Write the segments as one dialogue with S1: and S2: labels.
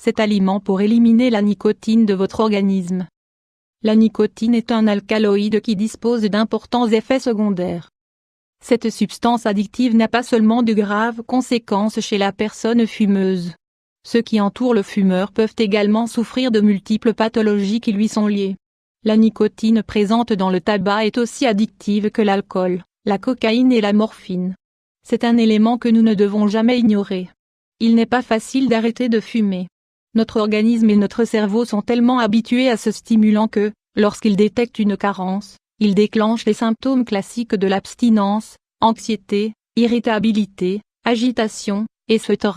S1: cet aliment pour éliminer la nicotine de votre organisme. La nicotine est un alcaloïde qui dispose d'importants effets secondaires. Cette substance addictive n'a pas seulement de graves conséquences chez la personne fumeuse. Ceux qui entourent le fumeur peuvent également souffrir de multiples pathologies qui lui sont liées. La nicotine présente dans le tabac est aussi addictive que l'alcool, la cocaïne et la morphine. C'est un élément que nous ne devons jamais ignorer. Il n'est pas facile d'arrêter de fumer. Notre organisme et notre cerveau sont tellement habitués à ce stimulant que, lorsqu'ils détectent une carence, ils déclenchent les symptômes classiques de l'abstinence, anxiété, irritabilité, agitation, etc.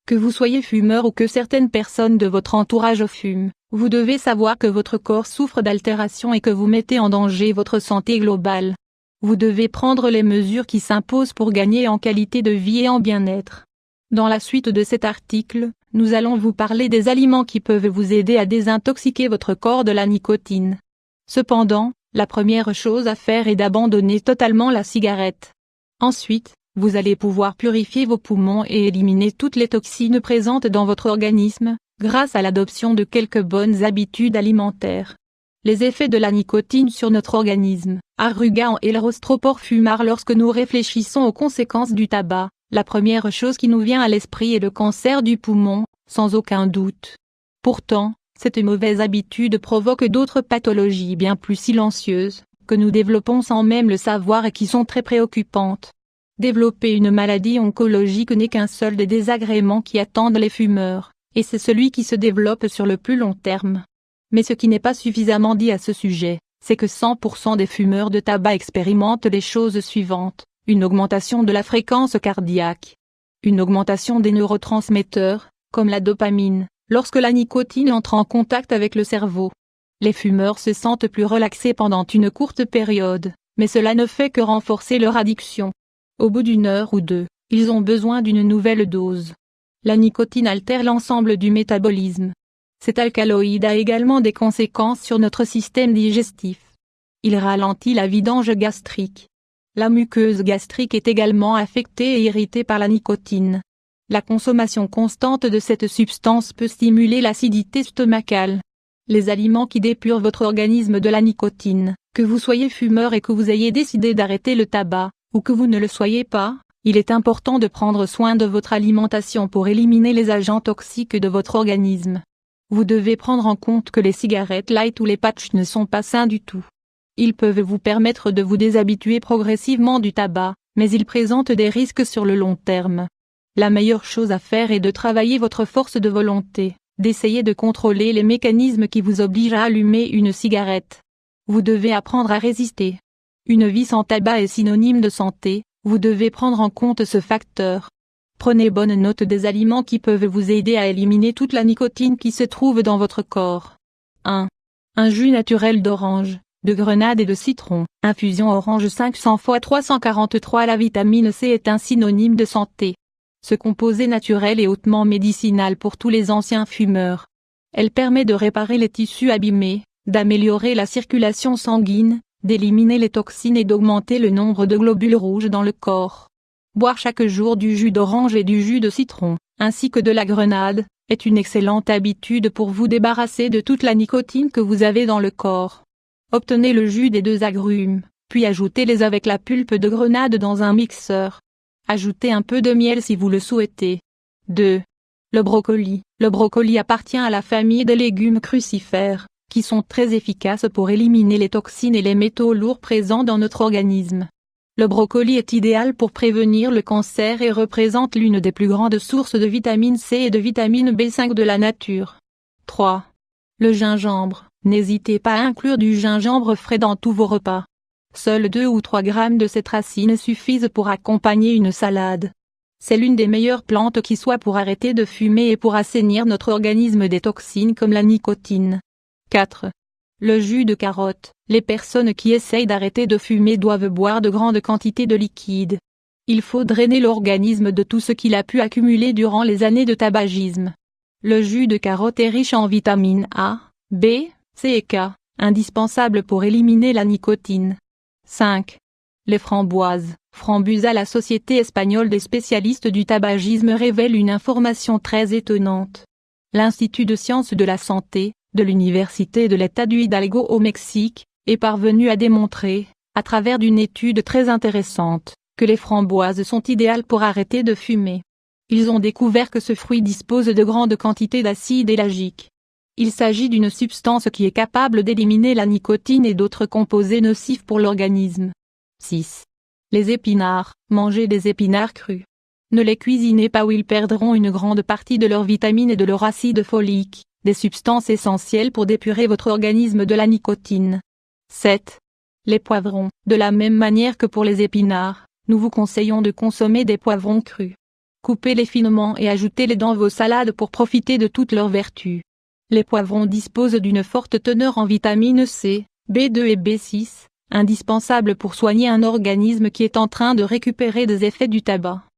S1: Que vous soyez fumeur ou que certaines personnes de votre entourage fument, vous devez savoir que votre corps souffre d'altérations et que vous mettez en danger votre santé globale. Vous devez prendre les mesures qui s'imposent pour gagner en qualité de vie et en bien-être. Dans la suite de cet article, nous allons vous parler des aliments qui peuvent vous aider à désintoxiquer votre corps de la nicotine. Cependant, la première chose à faire est d'abandonner totalement la cigarette. Ensuite, vous allez pouvoir purifier vos poumons et éliminer toutes les toxines présentes dans votre organisme, grâce à l'adoption de quelques bonnes habitudes alimentaires. Les effets de la nicotine sur notre organisme. Arruga et l'Austroport fumard. Lorsque nous réfléchissons aux conséquences du tabac, la première chose qui nous vient à l'esprit est le cancer du poumon, sans aucun doute. Pourtant, cette mauvaise habitude provoque d'autres pathologies bien plus silencieuses, que nous développons sans même le savoir et qui sont très préoccupantes. Développer une maladie oncologique n'est qu'un seul des désagréments qui attendent les fumeurs, et c'est celui qui se développe sur le plus long terme. Mais ce qui n'est pas suffisamment dit à ce sujet, c'est que 100% des fumeurs de tabac expérimentent les choses suivantes: une augmentation de la fréquence cardiaque, une augmentation des neurotransmetteurs, comme la dopamine, lorsque la nicotine entre en contact avec le cerveau. Les fumeurs se sentent plus relaxés pendant une courte période, mais cela ne fait que renforcer leur addiction. Au bout d'une heure ou deux, ils ont besoin d'une nouvelle dose. La nicotine altère l'ensemble du métabolisme. Cet alcaloïde a également des conséquences sur notre système digestif. Il ralentit la vidange gastrique. La muqueuse gastrique est également affectée et irritée par la nicotine. La consommation constante de cette substance peut stimuler l'acidité stomacale. Les aliments qui dépurent votre organisme de la nicotine, que vous soyez fumeur et que vous ayez décidé d'arrêter le tabac, ou que vous ne le soyez pas, il est important de prendre soin de votre alimentation pour éliminer les agents toxiques de votre organisme. Vous devez prendre en compte que les cigarettes light ou les patchs ne sont pas sains du tout. Ils peuvent vous permettre de vous déshabituer progressivement du tabac, mais ils présentent des risques sur le long terme. La meilleure chose à faire est de travailler votre force de volonté, d'essayer de contrôler les mécanismes qui vous obligent à allumer une cigarette. Vous devez apprendre à résister. Une vie sans tabac est synonyme de santé, vous devez prendre en compte ce facteur. Prenez bonne note des aliments qui peuvent vous aider à éliminer toute la nicotine qui se trouve dans votre corps. 1. Un jus naturel d'orange, de grenade et de citron. Infusion orange 500 x 343. La vitamine C est un synonyme de santé. Ce composé naturel est hautement médicinal pour tous les anciens fumeurs. Elle permet de réparer les tissus abîmés, d'améliorer la circulation sanguine, d'éliminer les toxines et d'augmenter le nombre de globules rouges dans le corps. Boire chaque jour du jus d'orange et du jus de citron, ainsi que de la grenade, est une excellente habitude pour vous débarrasser de toute la nicotine que vous avez dans le corps. Obtenez le jus des deux agrumes, puis ajoutez-les avec la pulpe de grenade dans un mixeur. Ajoutez un peu de miel si vous le souhaitez. 2. Le brocoli. Le brocoli appartient à la famille des légumes crucifères, qui sont très efficaces pour éliminer les toxines et les métaux lourds présents dans notre organisme. Le brocoli est idéal pour prévenir le cancer et représente l'une des plus grandes sources de vitamine C et de vitamine B5 de la nature. 3. Le gingembre. N'hésitez pas à inclure du gingembre frais dans tous vos repas. Seuls 2 ou 3 grammes de cette racine suffisent pour accompagner une salade. C'est l'une des meilleures plantes qui soit pour arrêter de fumer et pour assainir notre organisme des toxines comme la nicotine. 4. Le jus de carotte. Les personnes qui essayent d'arrêter de fumer doivent boire de grandes quantités de liquide. Il faut drainer l'organisme de tout ce qu'il a pu accumuler durant les années de tabagisme. Le jus de carotte est riche en vitamines A, B, C et K, indispensables pour éliminer la nicotine. 5. Les framboises. Frambuesa. La Société espagnole des spécialistes du tabagisme révèle une information très étonnante. l'Institut de sciences de la santé, de l'Université de l'État du Hidalgo au Mexique, est parvenu à démontrer, à travers d'une étude très intéressante, que les framboises sont idéales pour arrêter de fumer. Ils ont découvert que ce fruit dispose de grandes quantités d'acide éllagique. Il s'agit d'une substance qui est capable d'éliminer la nicotine et d'autres composés nocifs pour l'organisme. 6. Les épinards. Mangez des épinards crus. Ne les cuisinez pas ou ils perdront une grande partie de leurs vitamines et de leur acide folique, des substances essentielles pour dépurer votre organisme de la nicotine. 7. Les poivrons. De la même manière que pour les épinards, nous vous conseillons de consommer des poivrons crus. Coupez-les finement et ajoutez-les dans vos salades pour profiter de toutes leurs vertus. Les poivrons disposent d'une forte teneur en vitamines C, B2 et B6, indispensables pour soigner un organisme qui est en train de récupérer des effets du tabac.